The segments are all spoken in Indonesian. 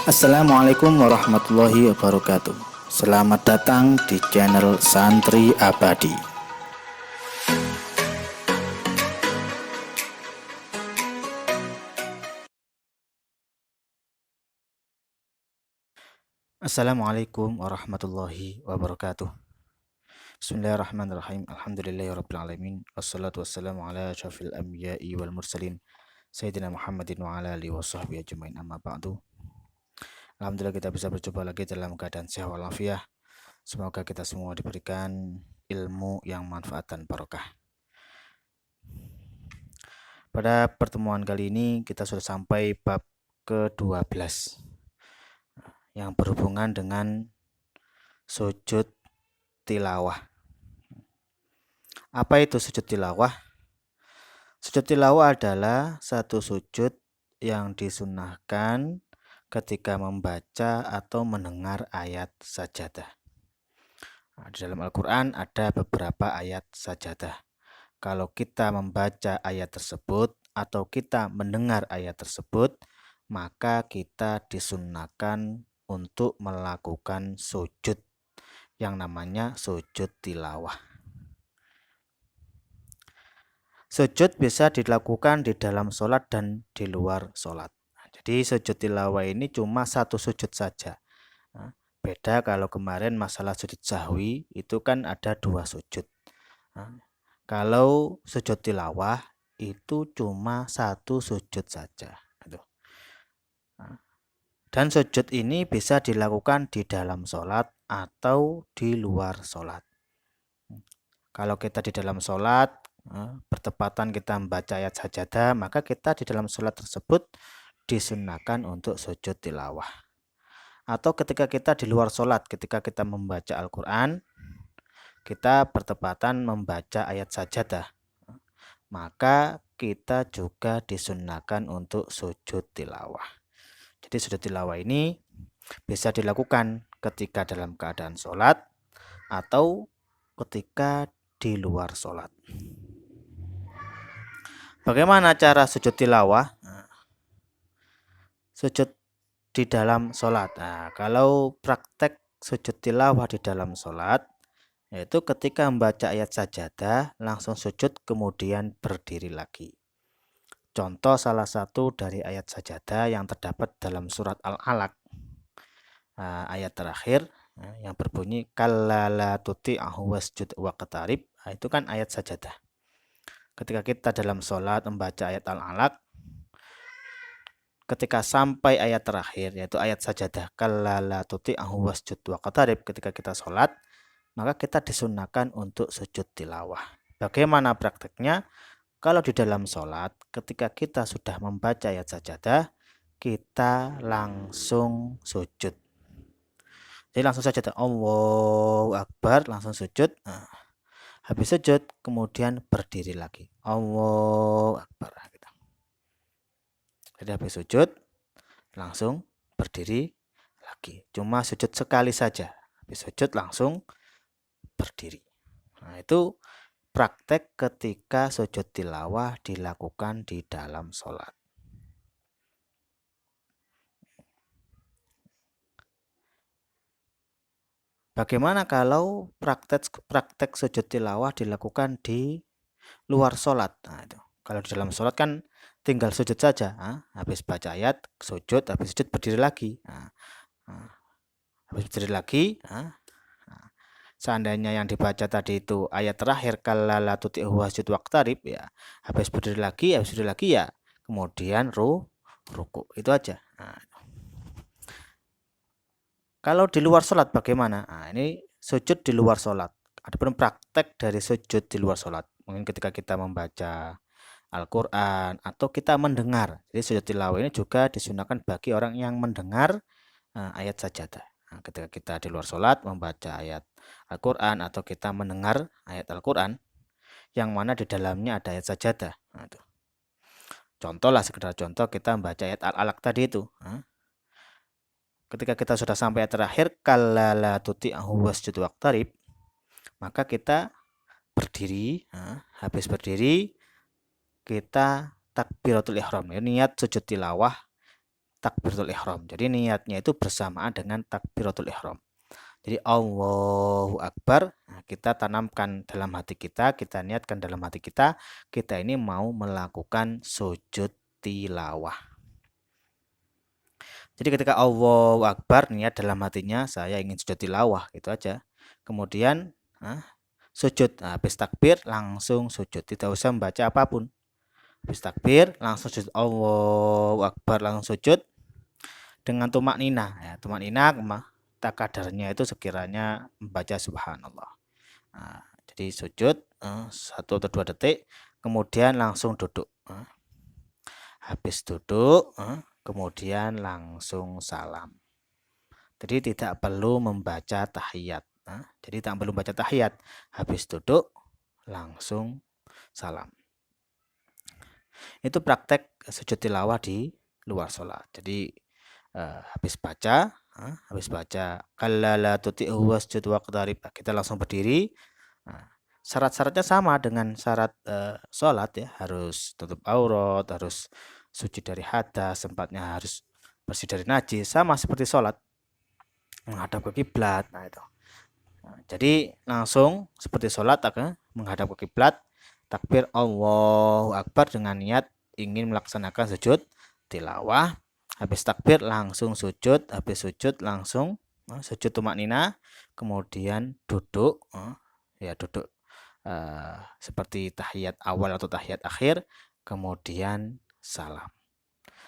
Assalamualaikum warahmatullahi wabarakatuh. Selamat datang di channel Santri Abadi. Assalamualaikum warahmatullahi wabarakatuh. Bismillahirrahmanirrahim. Alhamdulillahirabbil alamin. Wassalatu wassalamu ala asyrafil anbiya'i wal mursalin Sayyidina Muhammadin wa ala alihi washabbihi ajmain, amma ba'du. Alhamdulillah kita bisa berjumpa lagi dalam keadaan sehat walafiat. Semoga kita semua diberikan ilmu yang manfaat dan barokah. Pada pertemuan kali ini kita sudah sampai bab ke-12 yang berhubungan dengan sujud tilawah. Apa itu sujud tilawah? Sujud tilawah adalah satu sujud yang disunnahkan ketika membaca atau mendengar ayat sajadah. Di dalam Al-Quran ada beberapa ayat sajadah. Kalau kita membaca ayat tersebut atau kita mendengar ayat tersebut, maka kita disunnahkan untuk melakukan sujud yang namanya sujud tilawah. Sujud bisa dilakukan di dalam sholat dan di luar sholat. Jadi sujud tilawah ini cuma satu sujud saja. Beda kalau kemarin masalah sujud sahwi itu kan ada dua sujud. Kalau sujud tilawah itu cuma satu sujud saja. Dan sujud ini bisa dilakukan di dalam sholat atau di luar sholat. Kalau kita di dalam sholat, bertepatan kita membaca ayat sajadah, maka kita di dalam sholat tersebut disunnahkan untuk sujud tilawah. Atau ketika kita di luar sholat, ketika kita membaca Al-Quran, kita bertepatan membaca ayat sajadah, maka kita juga disunnahkan untuk sujud tilawah. Jadi sujud tilawah ini bisa dilakukan ketika dalam keadaan sholat atau ketika di luar sholat. Bagaimana cara sujud tilawah? Sujud di dalam sholat. Kalau praktek sujud tilawah di dalam sholat, yaitu ketika membaca ayat sajadah, langsung sujud kemudian berdiri lagi. Contoh salah satu dari ayat sajadah yang terdapat dalam surat Al-Alaq, ayat terakhir yang berbunyi kalla la tuti'ahu wasjud waqtarib, itu kan ayat sajadah. Ketika kita dalam sholat membaca ayat Al-Alaq, ketika sampai ayat terakhir yaitu ayat sajadah kalla la tuti'ahu wasjud waqtarib, ketika kita sholat maka kita disunnahkan untuk sujud tilawah. Bagaimana prakteknya? Kalau di dalam sholat ketika kita sudah membaca ayat sajadah, kita langsung sujud. Jadi langsung saja Allahu Akbar, langsung sujud. Habis sujud kemudian berdiri lagi. Allahu Akbar. Jadi habis sujud langsung berdiri lagi. Cuma sujud sekali saja. Habis sujud langsung berdiri. Itu praktek ketika sujud tilawah dilakukan di dalam sholat. Bagaimana kalau praktek sujud tilawah dilakukan di luar sholat? Itu. Kalau di dalam sholat kan tinggal sujud saja. Habis baca ayat, sujud, habis sujud berdiri lagi. Habis berdiri lagi, seandainya yang dibaca tadi itu ayat terakhir kalla la tuti'hu wasjud waqtarib, ya habis berdiri lagi ya kemudian ruku. Itu aja. Kalau di luar sholat bagaimana? Ini sujud di luar sholat. Adapun praktek dari sujud di luar sholat, mungkin ketika kita membaca Al-Quran atau kita mendengar. Jadi sujud tilawah ini juga disunahkan bagi orang yang mendengar ayat sajadah. Ketika kita di luar sholat membaca ayat Al-Quran atau kita mendengar ayat Al-Quran yang mana di dalamnya ada ayat sajadah. Contoh lah, sekedar contoh, kita membaca ayat Al-Alaq tadi itu. Ketika kita sudah sampai ayat terakhir kalla la tuti'ahu wasjud waqtarib, maka kita berdiri. Habis berdiri kita takbiratul ihram, niat sujud tilawah takbiratul ihram. Jadi niatnya itu bersamaan dengan takbiratul ihram. Jadi Allahu Akbar, nah, kita tanamkan dalam hati kita niatkan dalam hati kita ini mau melakukan sujud tilawah. Jadi ketika Allahu Akbar, niat dalam hatinya saya ingin sujud tilawah, gitu aja. Kemudian sujud, habis takbir langsung sujud, tidak usah membaca apapun. Habis takbir langsung sujud, Allahu Akbar, langsung sujud dengan tumak nina. Ya, tumak nina kadarnya itu sekiranya membaca subhanallah. Nah, jadi sujud 1 atau 2 detik, kemudian langsung duduk. Habis duduk, kemudian langsung salam. Jadi tidak perlu membaca tahiyat. Jadi tak perlu membaca tahiyat. Habis duduk, langsung salam. Itu praktek sujud tilawah di luar sholat. Jadi habis baca kalla la tuti'hu wasjud waqtarib, kita langsung berdiri. Syarat-syaratnya sama dengan syarat sholat ya, harus tutup aurat, harus suci dari hadas, tempatnya harus bersih dari najis, sama seperti sholat, menghadap ke kiblat. Nah itu. Jadi langsung seperti sholat menghadap ke kiblat, takbir Allahu Akbar dengan niat ingin melaksanakan sujud tilawah. Habis takbir langsung sujud, habis sujud langsung sujud tumak nina, kemudian duduk, duduk seperti tahiyat awal atau tahiyat akhir, kemudian salam.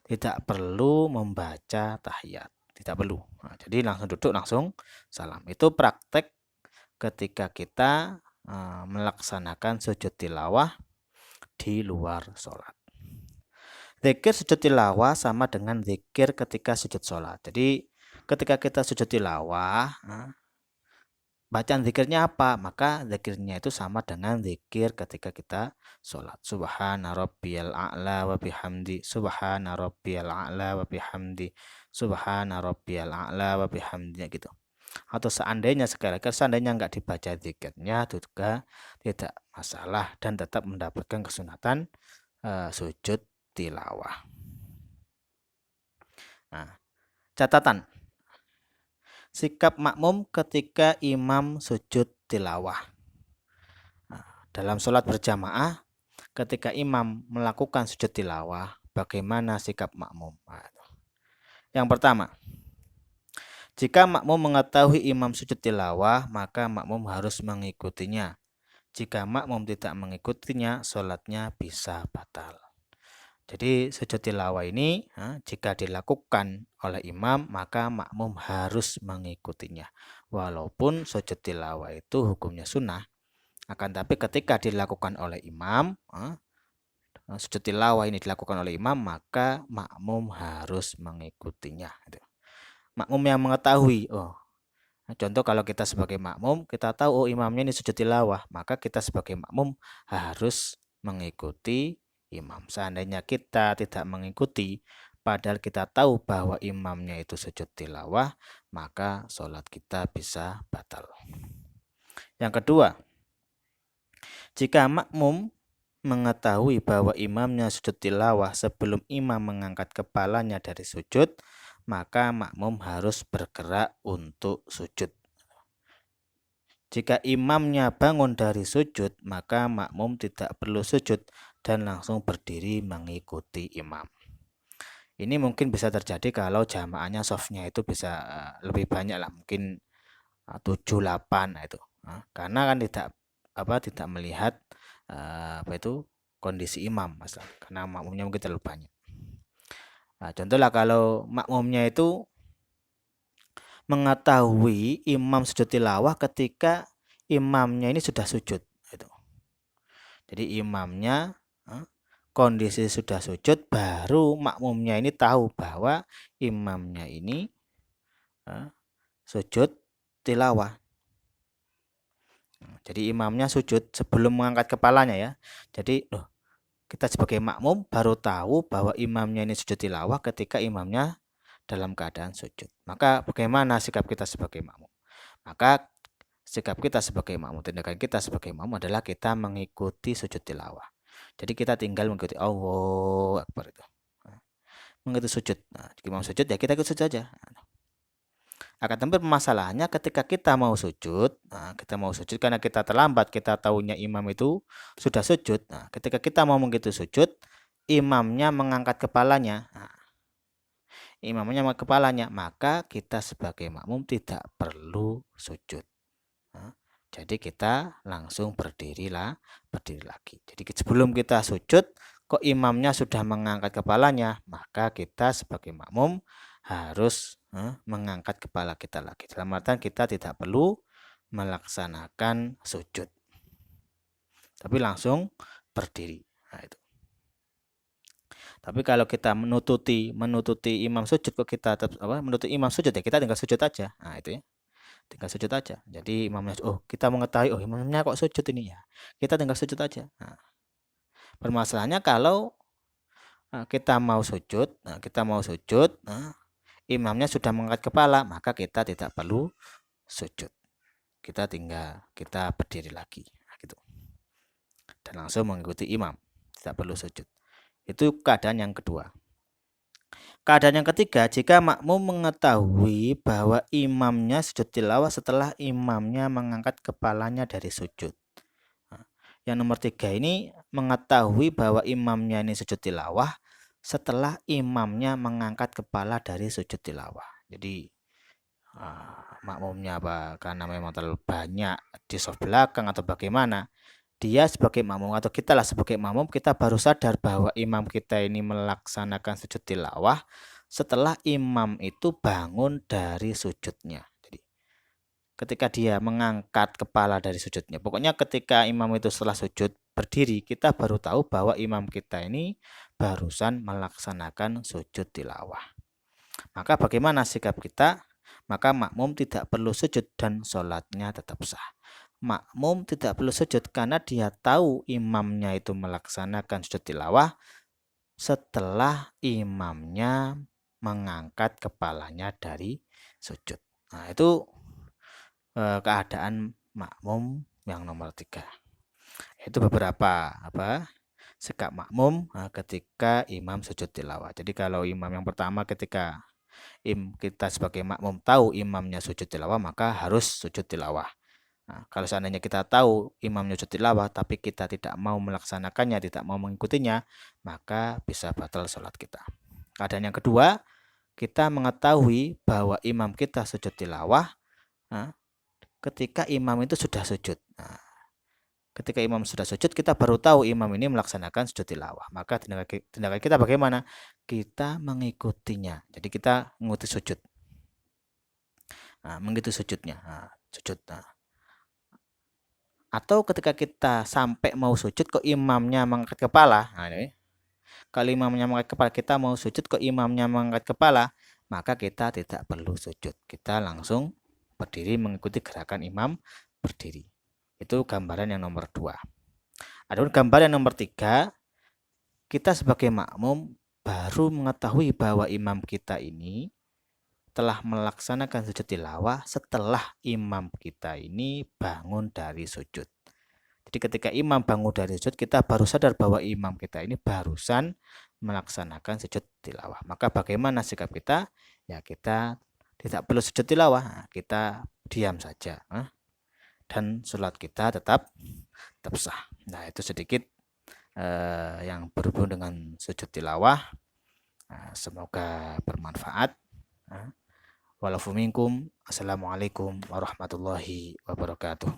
Tidak perlu membaca tahiyat, tidak perlu. Jadi langsung duduk, langsung salam. Itu praktek ketika kita melaksanakan sujud tilawah di luar sholat. Zikir sujud tilawah sama dengan zikir ketika sujud sholat. Jadi ketika kita sujud tilawah, bacaan zikirnya apa? Maka zikirnya itu sama dengan zikir ketika kita sholat. Subhana rabbiyal a'la wa bihamdi, subhana rabbiyal a'la wa bihamdi, subhana rabbiyal a'la wa bihamdi, gitu. Atau seandainya seandainya enggak dibaca zikirnya juga tidak masalah dan tetap mendapatkan kesunatan sujud tilawah. Nah, catatan. Sikap makmum ketika imam sujud tilawah. Dalam sholat berjamaah, ketika imam melakukan sujud tilawah, bagaimana sikap makmum? Yang pertama, jika makmum mengetahui imam sujud tilawah, maka makmum harus mengikutinya. Jika makmum tidak mengikutinya, sholatnya bisa batal. Jadi sujud tilawah ini jika dilakukan oleh imam, maka makmum harus mengikutinya. Walaupun sujud tilawah itu hukumnya sunnah, akan tapi ketika dilakukan oleh imam, sujud tilawah ini dilakukan oleh imam, maka makmum harus mengikutinya. Makmum yang mengetahui, contoh kalau kita sebagai makmum, kita tahu imamnya ini sujud tilawah, maka kita sebagai makmum harus mengikuti imam. Seandainya kita tidak mengikuti, padahal kita tahu bahwa imamnya itu sujud tilawah, maka sholat kita bisa batal. Yang kedua, jika makmum mengetahui bahwa imamnya sujud tilawah sebelum imam mengangkat kepalanya dari sujud, maka makmum harus bergerak untuk sujud. Jika imamnya bangun dari sujud, maka makmum tidak perlu sujud dan langsung berdiri mengikuti imam. Ini mungkin bisa terjadi kalau jamaahnya softnya itu bisa lebih banyak lah, mungkin 7-8 itu. Karena kan tidak melihat kondisi imam, masalah. Karena makmumnya mungkin terlalu banyak. Contohlah kalau makmumnya itu mengetahui imam sujud tilawah ketika imamnya ini sudah sujud. Jadi imamnya kondisi sudah sujud, baru makmumnya ini tahu bahwa imamnya ini sujud tilawah. Jadi imamnya sujud sebelum mengangkat kepalanya ya. Jadi kita sebagai makmum baru tahu bahwa imamnya ini sujud tilawah ketika imamnya dalam keadaan sujud. Maka bagaimana sikap kita sebagai makmum? Maka sikap kita sebagai makmum, tindakan kita sebagai makmum adalah kita mengikuti sujud tilawah. Jadi kita tinggal mengikuti Allahu Akbar itu. mengikuti sujud. Nah, jika imam sujud ya kita ikut sujud saja. Akan tetapi permasalahannya ketika kita mau sujud, karena kita terlambat, kita tahunya imam itu sudah sujud. Nah, ketika kita mau mengikuti sujud, imamnya mengangkat kepalanya. Maka kita sebagai makmum tidak perlu sujud. Jadi kita langsung berdiri lagi. Jadi sebelum kita sujud, kok imamnya sudah mengangkat kepalanya, maka kita sebagai makmum harus mengangkat kepala kita lagi. Dalam artian kita tidak perlu melaksanakan sujud, tapi langsung berdiri. Nah, itu. Tapi kalau kita menututi imam sujud, kok kita menututi imam sujud ya kita tinggal sujud aja. Nah, itu ya. Tinggal sujud aja. Jadi imamnya kita mengetahui imamnya kok sujud ini ya. Kita tinggal sujud aja. Nah, permasalahannya kalau kita mau sujud, imamnya sudah mengangkat kepala, maka kita tidak perlu sujud. Kita berdiri lagi, gitu. Dan langsung mengikuti imam, tidak perlu sujud. Itu keadaan yang kedua. Keadaan yang ketiga, jika makmum mengetahui bahwa imamnya sujud tilawah setelah imamnya mengangkat kepalanya dari sujud. Yang nomor 3 ini mengetahui bahwa imamnya ini sujud tilawah setelah imamnya mengangkat kepala dari sujud tilawah. Jadi makmumnya karena memang terlalu banyak di soft belakang atau bagaimana, dia sebagai makmum atau kita lah sebagai makmum, kita baru sadar bahwa imam kita ini melaksanakan sujud tilawah setelah imam itu bangun dari sujudnya. Jadi ketika dia mengangkat kepala dari sujudnya, pokoknya ketika imam itu setelah sujud berdiri, kita baru tahu bahwa imam kita ini barusan melaksanakan sujud tilawah. Maka bagaimana sikap kita? Maka makmum tidak perlu sujud dan sholatnya tetap sah. Makmum tidak perlu sujud karena dia tahu imamnya itu melaksanakan sujud tilawah setelah imamnya mengangkat kepalanya dari sujud. Nah, itu keadaan makmum yang nomor 3. Itu beberapa sikap makmum ketika imam sujud tilawah. Jadi kalau imam yang pertama, ketika kita sebagai makmum tahu imamnya sujud tilawah, maka harus sujud tilawah. Nah, kalau seandainya kita tahu imamnya sujud tilawah tapi kita tidak mau melaksanakannya, tidak mau mengikutinya, maka bisa batal sholat kita. Keadaan yang kedua, kita mengetahui bahwa imam kita sujud tilawah ketika imam itu sudah sujud. Nah, ketika imam sudah sujud, kita baru tahu imam ini melaksanakan sujud tilawah. Maka tindakan kita bagaimana? Kita mengikutinya. Jadi kita mengikuti sujud. Mengikuti sujudnya. Sujud. Atau ketika kita sampai mau sujud kok imamnya mengangkat kepala. Kalau imamnya mengangkat kepala, kita mau sujud kok imamnya mengangkat kepala, maka kita tidak perlu sujud. Kita langsung berdiri mengikuti gerakan imam berdiri. Itu gambaran yang nomor 2. Adapun gambaran yang nomor 3, kita sebagai makmum baru mengetahui bahwa imam kita ini telah melaksanakan sujud tilawah setelah imam kita ini bangun dari sujud. Jadi ketika imam bangun dari sujud, kita baru sadar bahwa imam kita ini barusan melaksanakan sujud tilawah. Maka bagaimana sikap kita? Ya kita tidak perlu sujud tilawah, kita diam saja. Dan sholat kita tetap sah. Nah, itu sedikit yang berhubung dengan sujud tilawah. Semoga bermanfaat. Walafu minkum. Assalamualaikum warahmatullahi wabarakatuh.